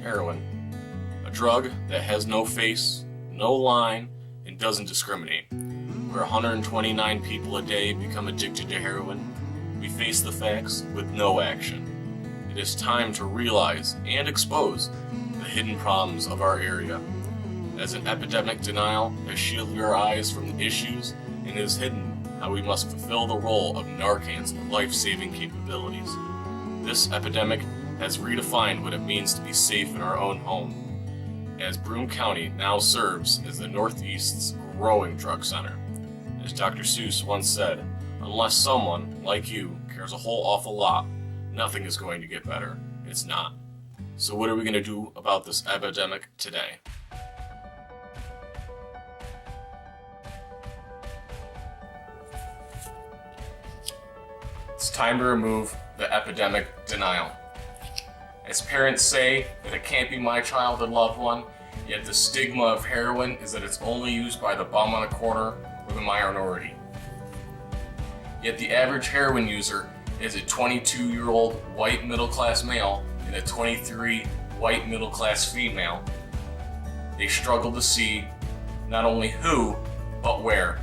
Heroin, a drug that has no face, no line, and doesn't discriminate. Where 129 people a day become addicted to heroin, we face the facts with no action. It is time to realize and expose the hidden problems of our area. As an epidemic denial has shielded our eyes from the issues and has hidden how we must fulfill the role of Narcan's life-saving capabilities. This epidemic has redefined what it means to be safe in our own home, as Broome County now serves as the Northeast's growing drug center. As Dr. Seuss once said, unless someone, like you, cares a whole awful lot, nothing is going to get better. It's not. So what are we going to do about this epidemic today? It's time to remove the epidemic denial. As parents say that it can't be my child and loved one, yet the stigma of heroin is that it's only used by the bum on a corner or the minority. Yet the average heroin user is a 22-year-old white middle-class male and a 23 white middle-class female. They struggle to see not only who, but where.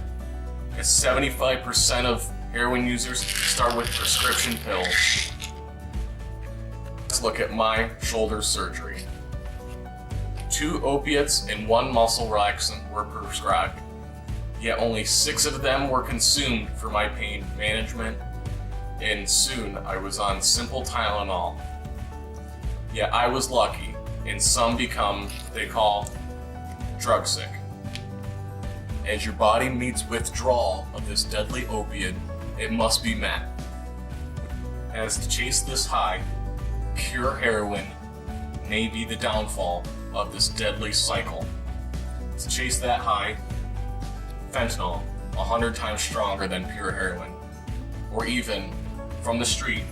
As 75% of heroin users start with prescription pills. Let's look at my shoulder surgery. 2 opiates and 1 muscle relaxant were prescribed, yet only 6 of them were consumed for my pain management, and soon I was on simple Tylenol. Yet I was lucky, and some become what they call drug sick. As your body meets withdrawal of this deadly opiate, it must be met. As to chase this high, pure heroin may be the downfall of this deadly cycle. To chase that high, fentanyl, 100 times stronger than pure heroin. Or even, from the street,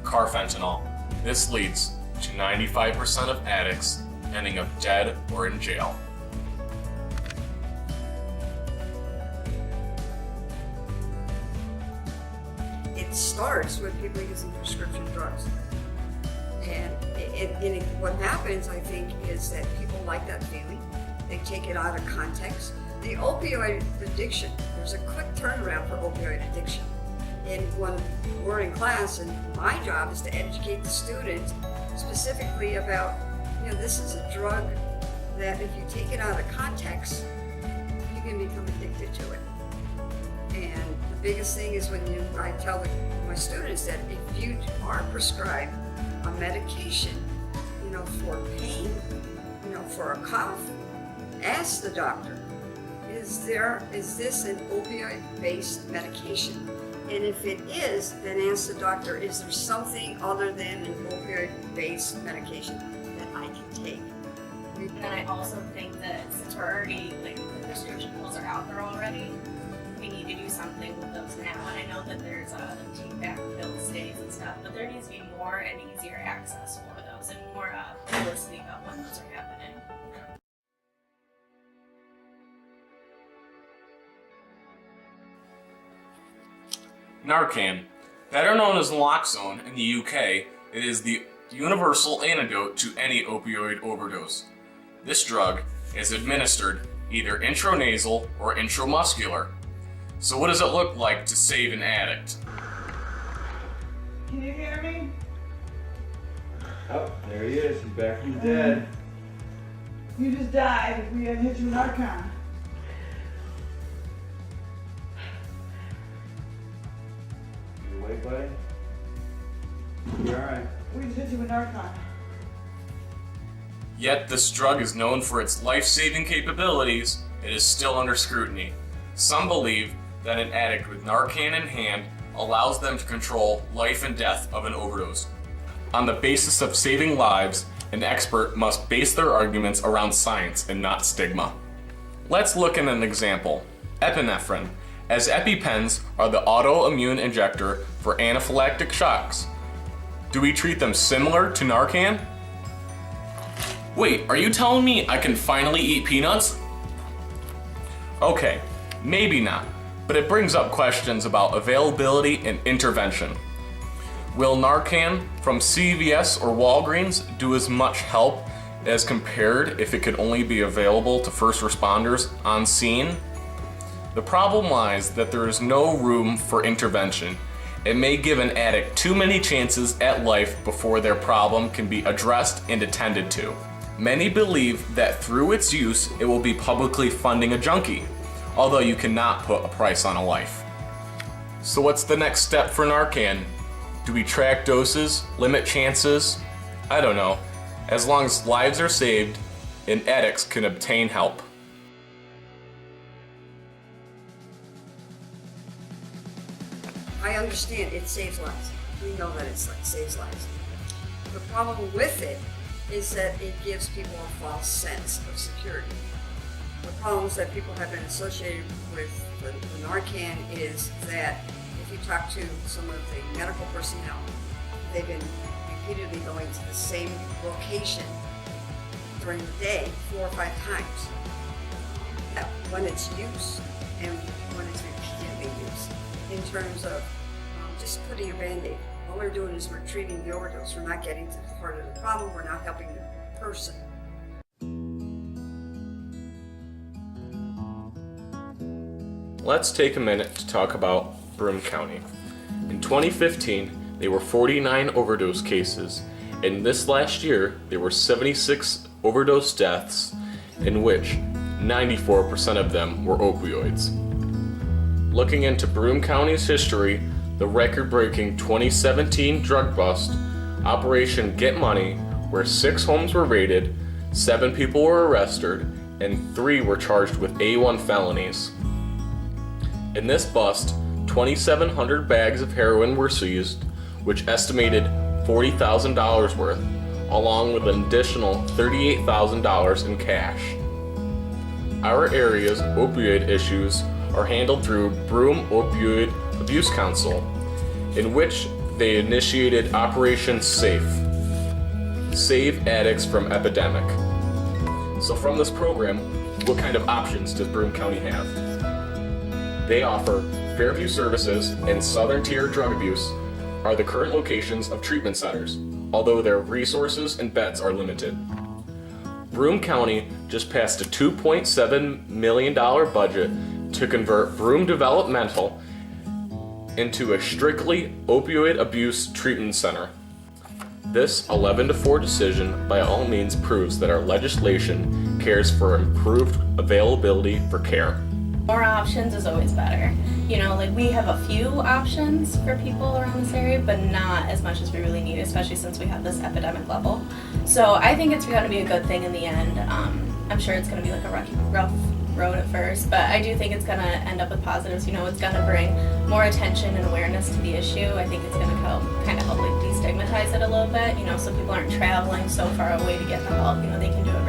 carfentanil. This leads to 95% of addicts ending up dead or in jail. It starts with people using prescription drugs. And what happens, I think, is that people like that feeling. They take it out of context. The opioid addiction, there's a quick turnaround for opioid addiction. And when we're in class, and my job is to educate the students specifically about, this is a drug that if you take it out of context, you can become addicted to it. And the biggest thing is I tell my students that if you are prescribed a medication, for pain, for a cough, ask the doctor, is this an opioid-based medication? And if it is, then ask the doctor, is there something other than an opioid-based medication that I can take? And I also think that since we're already, the prescription pills are out there already, we need to do something with those now. And I know that there's take back pill stays and stuff, but there needs to be more and easier access for those and more publicity about when those are happening. Narcan, better known as naloxone in the UK, it is the universal antidote to any opioid overdose. This drug is administered either intranasal or intramuscular. So what does it look like to save an addict? Can you hear me? Oh, there he is. He's back from the dead. You just died if we hadn't hit you with Narcan. You awake, buddy? You alright? We just hit you with Narcan. Yet this drug is known for its life-saving capabilities. It is still under scrutiny. Some believe that an addict with Narcan in hand allows them to control life and death of an overdose. On the basis of saving lives, an expert must base their arguments around science and not stigma. Let's look at an example. Epinephrine, as EpiPens are the autoimmune injector for anaphylactic shocks. Do we treat them similar to Narcan? Wait, are you telling me I can finally eat peanuts? Okay, maybe not, but it brings up questions about availability and intervention. Will Narcan from CVS or Walgreens do as much help as compared if it could only be available to first responders on scene? The problem lies that there is no room for intervention. It may give an addict too many chances at life before their problem can be addressed and attended to. Many believe that through its use, it will be publicly funding a junkie, although you cannot put a price on a life. So what's the next step for Narcan? Do we track doses, limit chances? I don't know. As long as lives are saved and addicts can obtain help. I understand it saves lives. We know that it saves lives. The problem with it is that it gives people a false sense of security. The problems that people have been associated with the Narcan is that if you talk to some of the medical personnel, they've been repeatedly going to the same location during the day 4 or 5 times. Now, when it's used and when it's repeatedly used, in terms of just putting a Band-Aid. All we're doing is we're treating the overdose. We're not getting to the heart of the problem. We're not helping the person. Let's take a minute to talk about Broome County. In 2015, there were 49 overdose cases, and this last year, there were 76 overdose deaths, in which 94% of them were opioids. Looking into Broome County's history, the record-breaking 2017 drug bust, Operation Get Money, where 6 homes were raided, 7 people were arrested, and 3 were charged with A1 felonies. In this bust, 2,700 bags of heroin were seized, which estimated $40,000 worth, along with an additional $38,000 in cash. Our area's opioid issues are handled through Broome Opioid Abuse Council, in which they initiated Operation SAFE, Save Addicts from Epidemic. So from this program, what kind of options does Broome County have? They offer Fairview Services and Southern Tier Drug Abuse are the current locations of treatment centers, although their resources and beds are limited. Broome County just passed a $2.7 million budget to convert Broome Developmental into a strictly opioid abuse treatment center. This 11-4 decision by all means proves that our legislation cares for improved availability for care. More options is always better. You know, like we have a few options for people around this area, but not as much as we really need, especially since we have this epidemic level. So I think it's going to be a good thing in the end. I'm sure it's going to be like a rough road at first, but I do think it's going to end up with positives. You know, it's going to bring more attention and awareness to the issue. I think it's going to help like destigmatize it a little bit, you know, so people aren't traveling so far away to get the help. You know, they can do it